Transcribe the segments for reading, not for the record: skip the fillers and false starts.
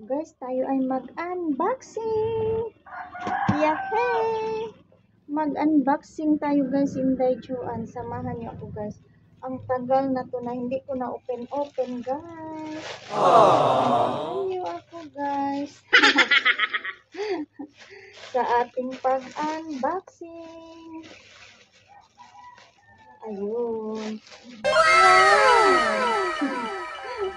Guys, tayo ay mag-unboxing! Yahey! Mag-unboxing tayo guys, Inday Chuan. Samahan niyo ako guys. Ang tagal na to na hindi ko na open guys. Samahan niyo ako guys. Sa ating pag-unboxing. Ayun.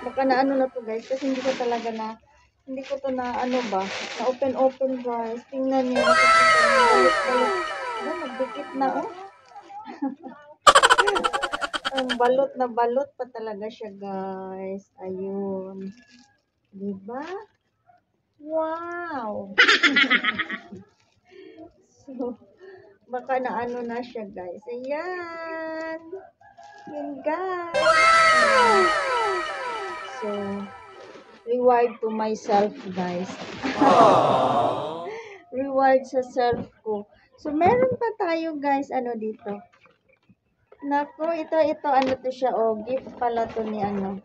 Baka na ano na to guys, kasi hindi ko talaga na, hindi ko to na ano ba, na open guys. Tingnan niyo, balut. Nagdikit na oh. Ang balot na balot pa talaga siya guys. Ayun. Diba? Wow! So, baka na ano na siya guys. Ayan. Yan guys. So, reward to myself guys. Reward sa self ko. So, meron pa tayo guys, ano dito. Nako, ito, ano to siya, oh, gift pala to ni, ano,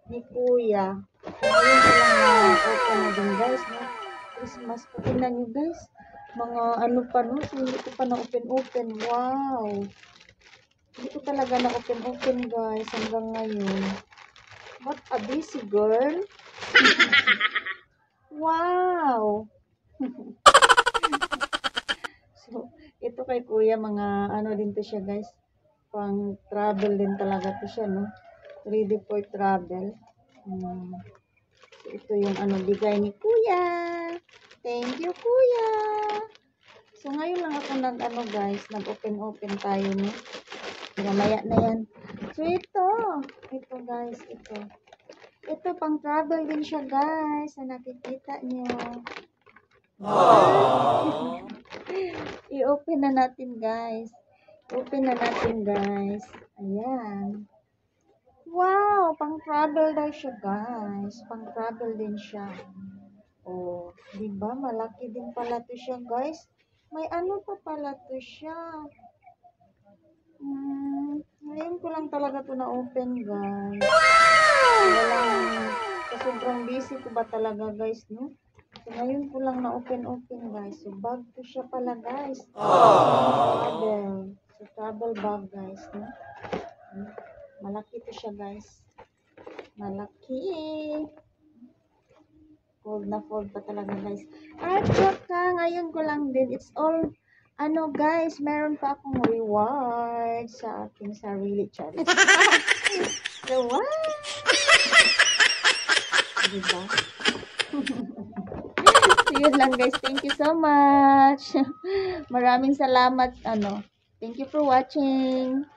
ni Kuya. So, ngayon ko lang na-open na din guys, no. Christmas pa, tingnan nyo guys. Mga ano pa, no, so hindi ko pa na-open. Wow. Hindi ko talaga na-open guys, hanggang ngayon. What a busy girl. Wow. So, ito kay Kuya, mga ano din to siya guys. Pang travel din talaga to siya, no? Ready for travel. So, ito yung ano, bigay ni Kuya. Thank you, Kuya. So, ngayon lang ako nag-ano guys, nag-open tayo, no? Mamaya na yan. So, ito guys, ito. Ito, pang travel din siya guys, na nakikita niyo. I-open na natin guys. Ayan. Wow, pang travel daw siya guys. Pang travel din siya. Oh, di ba? Malaki din pala to siya guys. May ano pa pala to siya. Ngayon ko lang talaga to na-open guys. Sobrang busy ko ba talaga guys, no? So, ngayon ko lang na-open guys. So, bag to siya pala guys. Travel. So, travel bag guys, no? Malaki to siya guys. Malaki. Fold na fold pa talaga guys. At saka, ngayon ko lang din. It's all, ano guys, meron pa akong reward sa aking sarili charity. So, what? Diba? So, yun lang guys. Thank you so much. Maraming salamat. Thank you for watching.